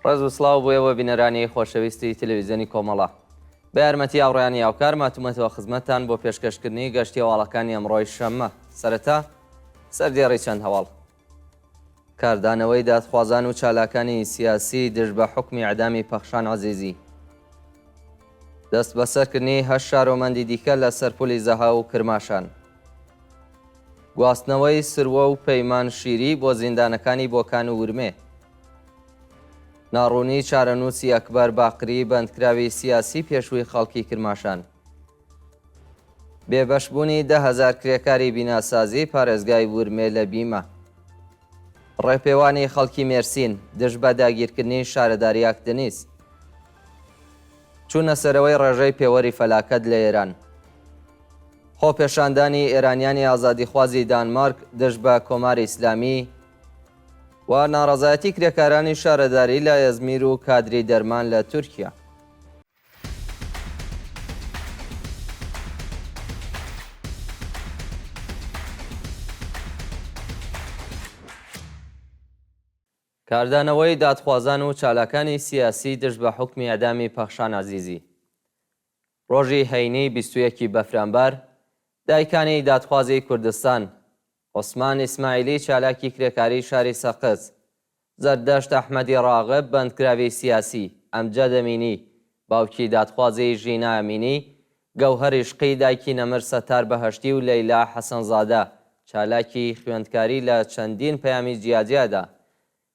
ڕێز و سڵاو بۆیەوە بینەرانی خۆشەویستی تەلەڤیزیۆنی کۆمەڵە. بە یارمەتی هاوڕێیانی یاوکار ماتومەتەوە خزمەتتان بۆ پێشکەشکردنی گەشتی هەواڵەکانی ئەمڕۆی شەممە. سەرەتا سەردێڕی چەند هەواڵ. کاردانەوەی دادخوازان و چالاکانی سیاسی دژ بە حکمی ئەعدامی پەخشان عەزیزی. دەست بەسەرکردنی 8 شارۆمەندی دیکە لە سەرپولی زەها و کرماشان. گواستنەوەی سروە و پەیمان شیری بۆ زیندانەکانی بۆکان و ورمێ. ناڕوونی چارەنووسی ئەکبەر باقری بەندکراوی سیاسی پێشووی خەڵکی کرماشان. بێبەشبوونی 10,000 کرێکاری بیناسازی پارێزگای ورمێ لە بیمە. ڕێپێوانی خەڵکی مێرسین دژ بە داگیرکردنی شارەداریاک دنیس. چوونە سەرەوەی ڕێژەی پێوەری فەلاکەت لە ئێران. خۆپێشاندانی ئێرانیانی ئازادیخوازی دانمارک دژ بە کۆماری ئیسلامی و ناڕەزایەتی کرێکارانی شارەداری لە ئەزمیر و کادری دەرمان لە تورکیا. کاردانەوەی دادخوازان و چالاکانی سیاسی دژ بە حکمی ئەعدامی پەخشان عەزیزی. ڕۆژی هەینی 21 بەفرانبار دایکانی دادخوازی کوردستان عوسمان ئیسماعیلی چالاکی کرێکاری شاری سەقز، زەردەشت ئەحمەدی ڕاغب بەندکراوی سیاسی، ئەمجەد ئەمینی باوکی دادخوازی ژینا ئەمینی، گەوهەر عشقی دایکی نەمر سەتار بەهەشتی و لەیلا حەسەنزادە چالاکی خوێندکاری لە چەندین پەیامی جیاجیادا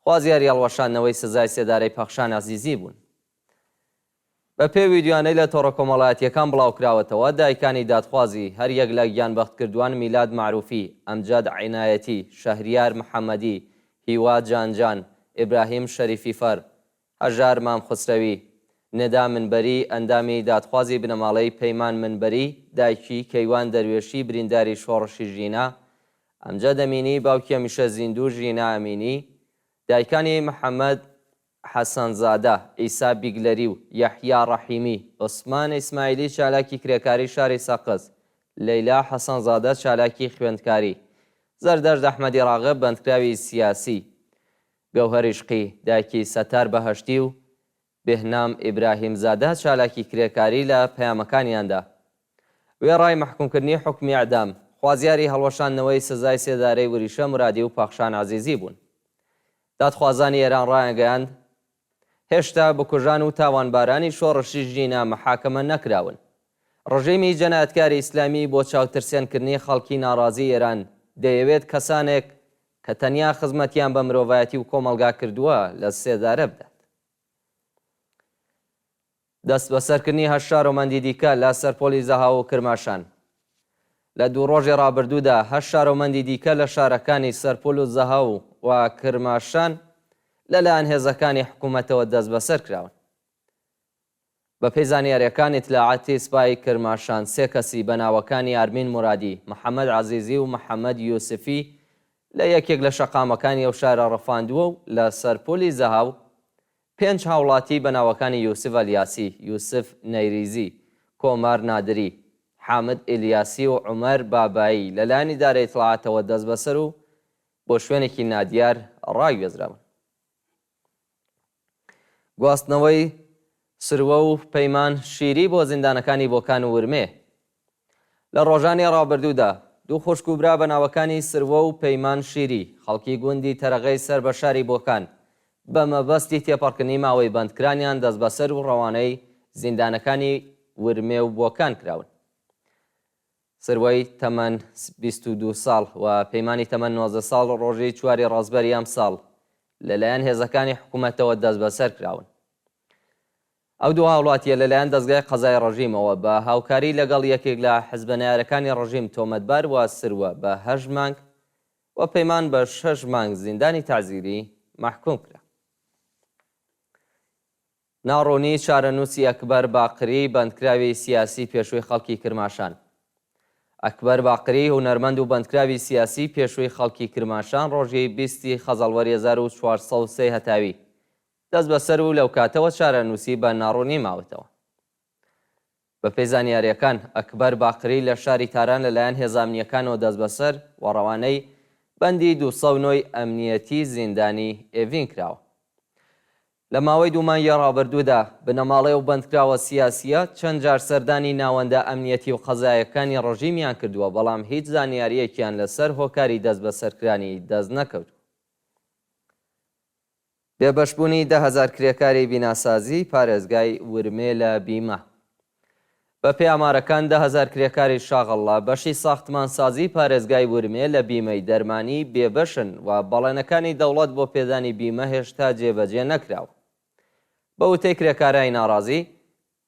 خوازیاری هەڵوەشاندنەوەی سزای سێدارەی پەخشان عەزیزی بوون. بە پێی ویدیۆانەی لە تۆڕە کۆمەڵایەتیەکان بڵاوکراوەتەوە دایکانی دادخوازی هەر یەک لە گیانبەختکردووان میلاد معروفی، ئەمجەد عینایەتی، شەهریار محەممەدی، هیوا جانجان، ئیبراهیم شەریفی فەر، هەژار مام خوسرەوی، نێدا منبەری ئەندامی دادخوازی بنەماڵەی پەیمان منبەری، دایکی کەیوان دەروێشی برینداری شۆڕشی ژینا، ئەمجەد ئەمینی باوکی هەمیشە زیندوو ژینا ئەمینی، دایکانی محەممەد حەسەنزادە، ئیسا بیگلەری و یەحیا ڕەحیمی، عوسمان ئیسماعیلی چالاکی کرێکاری شاری سەقز، لەیلا حەسەنزادە چالاکی خوێندکاری، زەردەشت ئەحمەدی ڕاغب بەندکراوی سیاسی، گەوهەر عشقی دایکی سەتار بەهەشتی و بێهنام ئیبراهیمزادە چالاکی کرێکاری لە پەیامەکانیاندا. وێڕای مەحکومکردنی حکمی ئەعدام خوازیاری هەڵوەشاندنەوەی سزای سێدارەی وریشە مرادی و پەخشان عەزیزی بوون. دادخوازانی ئێران ڕایەنگەیاند هێشتا بکوژان و تاوانبارانی شۆڕشی ژینا مەحاکەمە نەکراون. ڕژیمی جەنایەتکاری ئیسلامی بۆ چاوترسێنکردنی خەڵکی ناڕازی ئێران دەیەوێت کەسانێک کە تەنیا خزمەتیان بە مرۆڤایەتی و کۆمەلگا کردووە لە سێدارە بدات. دەست بەسەرکردنی 8 شارۆمەندی دیکە لە سەرپۆلی زەها و کرماشان. لە دوو ڕۆژی ڕابردوودا 8 شارۆمەندی دیکە لە شارەکانی سەرپۆل و زەها و کرماشان لەلایەن هێزەکانی حکوومەتەوە دەست بەسەر کراون. بە پێی زانیاریەکان ئیتلاعاتی سپای کرماشان 3 کەسی بە ناوەکانی ئارمین مورادی، محەممەد عەزیزی و محەممەد یوسفی لە یەکێک لە شەقامەکانی ئەو شارە ڕەفاندووە و لە سەرپۆلی زەها 5 هاوڵاتی بە ناوەکانی یوسف ئەلیاسی، یوسف نەیریزی، کۆمار نادری، حامد ئیلیاسی و عومەر بابایی لەلایەن ئیدارەی ئیتلاعاتەوە دەست بەسەر و بۆ شوێنێکی نادیار ڕاگوێزراون. گواستنەوەی سروە و پەیمان شیری بۆ زیندانەکانی بۆکان و ورمێ. لە ڕۆژانی ڕابردوودا دوو خوشکوبرا بە ناوەکانی سروە و پەیمان شیری خەڵکی گوندی تەرەغەی سەر بە شاری بۆکان بە مەبەستی تێپەڕکردنی ماوەی بەندکرانیان دەست بەسەر و ڕەوانەی زیندانەکانی ورمێ و بۆکان کراون. سروەی تەمەن 22 ساڵ و پەیمانی تەمەن 19 ساڵ ڕۆژی 4 ڕازبەری ئەم ساڵ لەلایەن هێزەکانی حکوومەتەوە دەست بەسەر کراون. ئەو دوو هاوڵاتیە لەلایەن دەستگای قەزای ڕەژیمەوە بە هاوکاری لەگەڵ یەکێک لە حیزبەنەیارەکانی ڕەژیم تۆمەتبار و سروە بە 8 مانگ و پەیمان بە 6 مانگ زیندانی تەعزیری مەحکوم کرا. ناڕوونی چارەنووسی ئەکبەر باقری بەندکراوی سیاسی پێشووی خەڵکی کرماشان. ئەکبەر باقری هونەرمەند و بەندکراوی سیاسی پێشووی خەڵکی کرماشان ڕۆژی 20 خەزەڵوەری 1403 هەتاوی دەست بەسەر و لەو کاتەوە چارەنووسی بە ناڕوونی ماوەتەوە. بە پێی زانیاریەکان ئەکبەر باقری لە شاری تاران لەلایەن هێزامنیەکانەوە دەست بەسەر و ڕەوانەی بەندی 209 ئەمنیەتی زیندانی ئێڤین کراوە. لە ماوەی دوومانگی ڕابردوودا بنەماڵەی و بەندکراوە سیاسیە چەند جار سەردانی ناوەندە ئەمنیەتی و قەزایەکانی ڕژیمیان کردووە، بەڵام هیچ زانیاریەکیان لەسەر هۆکاری دەست بە سەرکرانی دەست نەکەوت. بێبەشبوونی 10,000 کرێکاری بیناسازی پارێزگای ورمێ لە بیمە. بە پێی ئامارەکان 10,000 کرێکاری شاغەڵڵا بەشی ساختمانسازی پارێزگای ورمێ لە بیمەی دەرمانی بێبەشن و بەڵێنەکانی دەوڵەت بۆ پێدانی بیمە هێشتا جێبەجێ نەکراوە. بە وتەی کرێکارانی ناڕازی،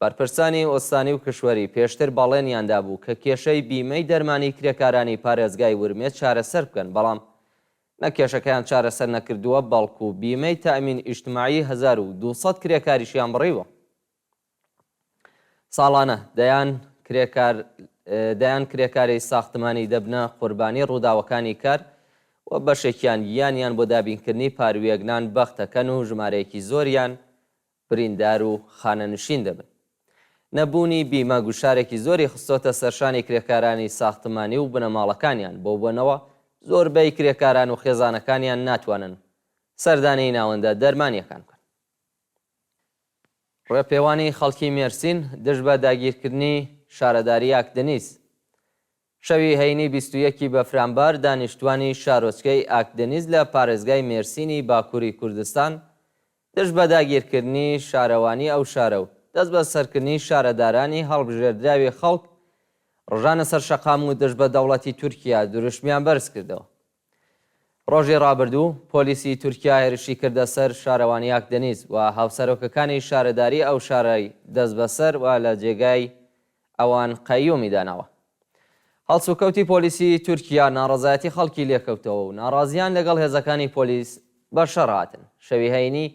بەرپرسانی ئۆستانی و کشوەری پێشتر باڵێنیاندا بوو کە کێشەی بیمەی دەرمانی کرێکارانی پارێزگای ورمێ چارەسەر بکەن، بەڵام نەکێشەکەیان چارەسەر نەکردووە، بەڵکو بیمەی تەئەمین ئیجتماعی 1200 کرێکاریشیان بڕیوە. ساڵانە دەیان کرێکاری ساختمانی دەبنە قوربانی ڕووداوەکانی کار و بەشێکیان یانیان بۆ دابینکردنی پارویەگنان بەختەکەن و ژمارەیەکی زۆریان بریندار و خانەنشین دەبن. نەبوونی بیمە گوشارێکی زۆری خستۆتە سەرشانی کرێکارانی ساختمانی و بنەماڵەکانیان بۆ بوونەوە زۆربەی کرێکاران و خێزانەکانیان ناتوانن سەردانەی ناوەندە دەرمانیەکان بکەن. ڕێپێوانی خەڵکی مێرسین دژ بە داگیرکردنی شارەداری ئاکدەنیس. شەوی هەینی 21 بەفرامبار دانیشتوانی شارۆچکەی ئاکدەنیس لە پارێزگای مێرسینی باکووری کوردستان دژ بە داگیرکردنی شارەوانی ئەو شارە و دەست بە سەرکردنی شارەدارانی هەڵبژێردراوی خەڵک ڕژانە سەر شەقام و دژ بە دەوڵەتی تورکیا دروشمیان بەرز کردەوە. ڕۆژی ڕابردوو پۆلیسی تورکیا هێرشی کردە سەر شارەوانی ئاکدەنیس و هاوسەرۆکەکانی شارەداری ئەو شارەی دەست بەسەر و لە جێگای ئەوان قەیومی داناوە. هەڵسوکەوتی پۆلیسی تورکیا ناڕەزایەتی خەڵکی لێکەوتەوە و ناڕازیان لەگەڵ هێزەکانی پۆلیس بەشەڕ هاتن. شەوی هەینی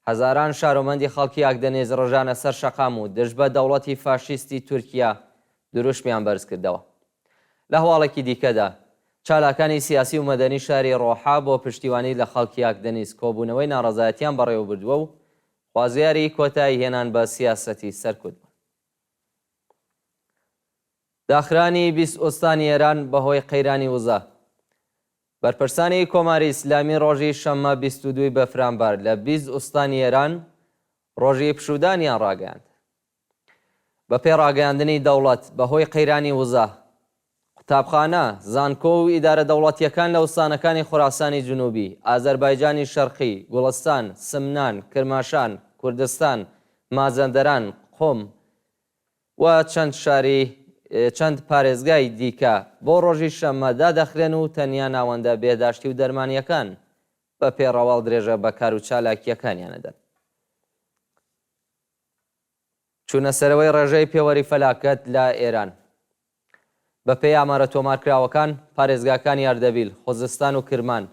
هەزاران شارۆمەندی خەڵکی ئاکدەنیس ڕژانە سەر شەقام و دژ بە دەوڵەتی فاشیستی تورکیا دروشمیان بەرز کردەوە. لە هەواڵێکی دیکەدا چالاکانی سیاسی و مەدەنی شاری ڕۆحا بۆ پشتیوانی لە خەڵکی ئاکدەنیس کۆبوونەوەی ناڕەزایەتیان بەڕێوە بردووە و خوازیاری کۆتایی هێنان بە سیاسەتی سەرکوت بوون. داخرانی 20 ئۆستانی ئێران بەهۆی قەیرانی وزە. بەرپرسانی کۆماری ئیسلامی ڕۆژی شەممە 22 بەفرامبار لە 20 ئۆستانی ئێران ڕۆژی پشودانیان ڕاگەیاند. بە پێی ڕاگەیاندنی دەوڵەت بەهۆی قەیرانی وزە، قوتابخانە، زانکۆ و ئیدارە دەوڵەتیەکان لە ئوستانەکانی خوراسانی جنوبی، ئازەربایجانی شەرقی، گوڵستان، سمنان، کرماشان، کوردستان، مازەندەران، قۆم و چەند پارێزگای دیکە بۆ ڕۆژی شەممە دادەخرێن و تەنیا ناوەندە بێداشتی و دەرمانیەکان بە پێڕەواڵ درێژە بەکار و چالاکیەکانیانەدەن. چوونە سەرەوەی ڕێژەی پێوەری فەلاکەت لە ئێران. بە پێی ئامارە تۆمارکراوەکان، پارێزگاکانی ئەردەبیل، خۆزستان و کرمان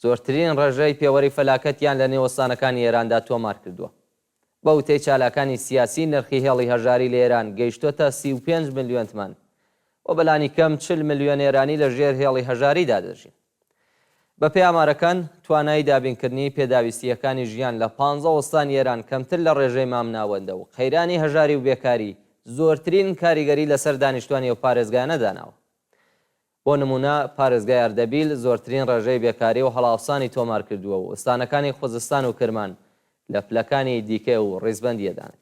زۆرترین ڕێژەی پێوەری فەلاکەتیان لە نێوەستانەکانی ئێراندا تۆمار کردووە. بە وتەی چالاکانی سیاسی نرخی هێڵی هەژاری لە ئێران گەیشتۆتە 35 ملیۆن تمان و بەلانی کەم 40 ملیۆن ئێرانی لە ژێر هێڵی هەژاریدا دەژین. بە پێی ئامارەکان توانای دابینکردنی پێداویستیەکانی ژیان لە 15 ئۆستانی ئێران کەمتر لە ڕێژەی مامناوەندە و قەیرانی هەژاری و بێکاری زۆرترین کاریگەری لەسەر دانیشتوانی و پارێزگایانە داناوە. بۆ نمونە پارێزگای ئەردەبیل زۆرترین ڕێژەی بێکاری و هەڵاوسانی تۆمار کردووە و ئۆستانەکانی خۆزستان و کرمان لە پلەکانی دیکە و ڕێزبەندیەدان.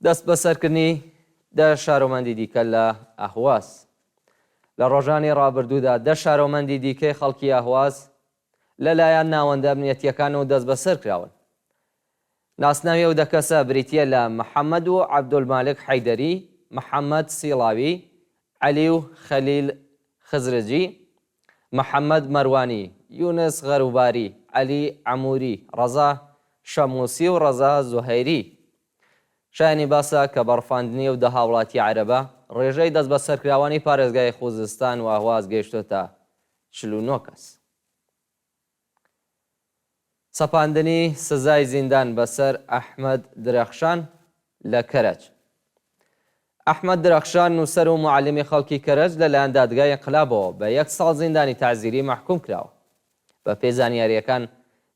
دەست بەسەرکردنی 10 شارۆمەندی دیکە لە ئەهواز. لە ڕۆژانی ڕابردوودا 10 شارۆمەندی دیکەی خەڵکی ئەهواز لەلایەن ناوەندە ئەمنیەتیەکان و دەست بەسەر کراون. ناسناوی ئەو دەکەسە بریتیە لە محەممەد و عەبدولمالک حەیدەری، محەممەد سیڵاوی، عەلی و خەلیل خزرجی، محەممەد مەروانی، یونس غەروباری، عەلی عەموری، ڕەزا شەموسی و ڕەزا زوهەیری. شایانی باسە کە بەڕفاندنی و دەها وڵاتی عەرەبە ڕێژەی دەست بە سەرکراوانی پارێزگای خوزستان و ئەهواز گەیشتۆتە 49 کەس. سەپاندنی سزای زیندان بەسەر ئەحمەد درەخشان لە کەرەج. ئەحمەد درەخشان نووسەر و معلمی خەڵکی کەرەج لەلایەن دادگای انقلابەوە بە 1 ساڵ زیندانی تەعزیری مەحکوم کراوە. بە پێی زانیاریەکان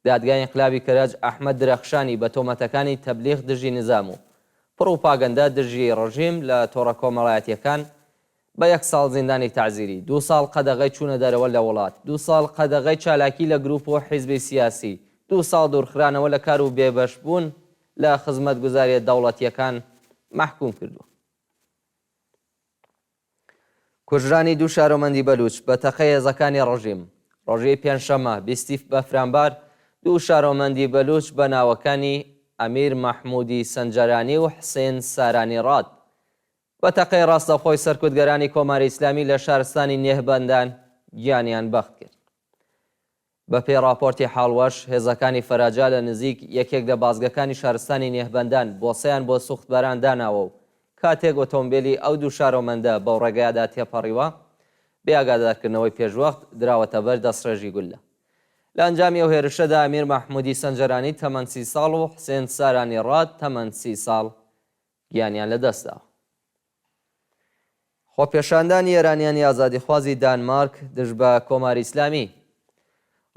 دادگای انقلابی کەرەج ئەحمەد درەخشانی بە تۆمەتەکانی تەبلیغ دژی نظام و پڕۆپاگەندە دژی ڕژیم لە تۆڕە کۆمەڵایەتیەکان بە 1 ساڵ زیندانی تەعزیری، 2 ساڵ قەدەغەی چوونە دەرەوە لە وڵات، 2 ساڵ قەدەغەی چالاکی لە گروپ و حیزبی سیاسی، 2 ساڵ دوورخرانەوە لە کار و بێبەشبوون لە خزمەتگوزاریە دەوڵەتیەکان محکوم کردووە. کوژرانی 2 شارۆمەندی بەلوچ بە تەقەی هێزەکانی ڕژیم. ڕۆژەی پێنجشەممە 20 بەفرامبار 2 شارۆمەندی بەلوچ بە ناوەکانی ئەمیر مەحموودی سەنجەرانی و حسێن سارانی ڕاد بە تەقەی ڕاستەوخۆی سەرکوتگەرانی کۆماری ئیسلامی لە شارستانی نێهبەندان گیانیان بەخت کرد. بە پێی راپۆرتی حاڵوەش هێزەکانی فەراجا لە نزیک یەکێک لە بازگەکانی شارستانی نێهبەندان بۆسەیان بۆ سوختبەران داناوە و کاتێک ئۆتۆمبیلی ئەو 2 شارۆمەندە بەو ڕێگایدا تێپەڕیوە بێ ئاگادارکردنەوەی پێشوەخت دراوەتە بەر دەستڕێژی گولە. لە ئەنجامی ئەو هێرشەدا ئەمیر مەحموودی سەنجەرانی تەمەن 30 ساڵ و حسێن سارانی ڕاد تەمەن 30 ساڵ گیانیان لەدەستدا. خۆپێشاندانی ئێرانیانی ئازادیخوازی دانمارک دژ بە کۆماری ئیسلامی.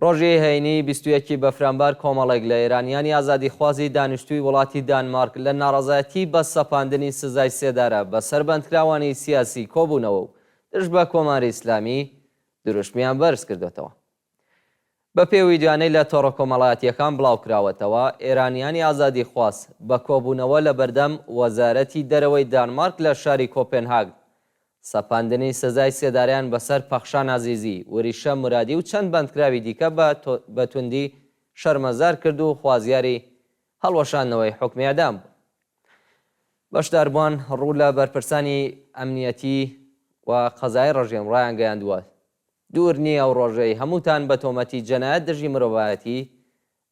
ڕۆژی هەینی 21 بەفرامبار کۆمەڵێک لە ئێرانیانی ئازادیخوازی دانیشتووی وڵاتی دانمارک لە ناڕەزایەتی بە سەپاندنی سزای سێدارە بە سەربەندکراوانی سیاسی کۆبوونەوە و دژ بە کۆماری ئیسلامی دروشمیان بەرز کردوێتەوە. بە پێوی دوانەی لە تۆڕە کۆمەڵایەتیەکان بڵاوکراوەتەوە ئێرانیانی ئازادیخواز بە کۆبوونەوە لە بەردەم وەزارەتی دەرەوەی دانمارک لە شاری کۆپێنهاگ سەپاندنی سزای سێداریان بەسەر پەخشان عەزیزی، وریشە مرادی و چەند بەندکراوی دیکە بە توندی شەرمەزار کرد و خوازیاری هەڵوەشاندنەوەی حوکمی ئەدام بوو. بەشداربووان ڕوو لە بەرپرسانی ئەمنیەتی و قەزای ڕژیم ڕایان گەیاندووە دوور نییە ئەو ڕۆژەی هەمووتان بە تۆمەتی جەنایەت دژی مرۆڤایەتی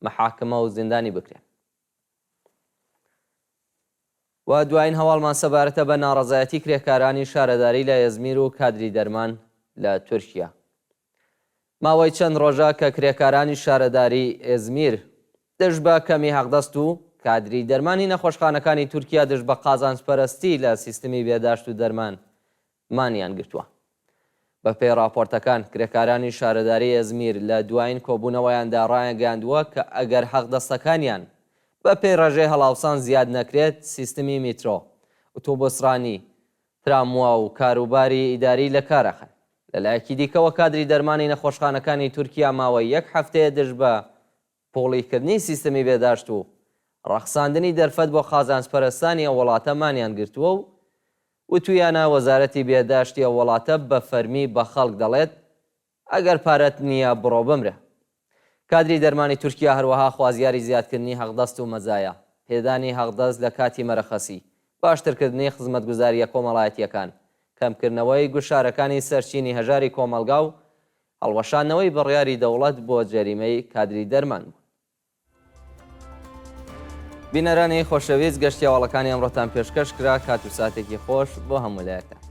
مەحاکمە و زیندانی بکرێن. و دوایین هەواڵمان سەبارەتە بە ناڕەزایەتی کرێکارانی شارەداری لە ئێزمیر و کادری دەرمان لە تورکیا. ماوەی چەند ڕۆژە کە کرێکارانی شارەداری ئێزمیر دژ بە کەمی حەقدەست و کادری دەرمانی نەخۆشخانەکانی تورکیا دژ بە قازانجپەرستی لە سیستمی بێداشت و دەرمان مانیان گرتووە. بە پێی راپۆرتەکان کرێکارانی شارەداری ئێزمیر لە دوایین کۆبوونەوەیاندا ڕایگەاندووە کە ئەگەر حەقدەستەکانیان بە پێی ڕێژەی هەڵاوسان زیاد نەکرێت سیستمی میترۆ، ئۆتۆبۆسڕانی، تراموا و کاروباری ئیداری لە کارەخەن. لەلایەکی دیکەوە کادری دەرمانی نەخۆشخانەکانی تورکیا ماوەی 1 هەفتەیە دژ بە پۆڵیکردنی سیستمی بێداشت و ڕەخساندنی دەرفەت بۆ قازانجپەرستانی ئەو وڵاتە مانیان گرتووە و وتویانە وەزارەتی بێداشتی ئەو وڵاتە بە فەرمی بە خەڵک دەڵێت ئەگەر پارەت نییە بڕۆ بمرە. کادری دەرمانی تورکیا هەروەها خوازیاری زیادکردنی حەقدەست و مەزایە، پێدانی حەقدەست لە کاتی مەرەخەسی، باشترکردنی خزمەتگوزاریە کۆمەڵایەتیەکان، کەمکردنەوەی گوشارەکانی سەرچینی هەژاری کۆمەلگا و هەڵوەشاندنەوەی بڕیاری دەوڵەت بۆ جەریمەی کادری دەرمان بوو. بینەرانی خۆشەویست گەشتیاوەڵەکانی ئەمڕۆتان پێشکەش کرا. کات و ساتێکی خۆش بۆ هەموو لایەکان.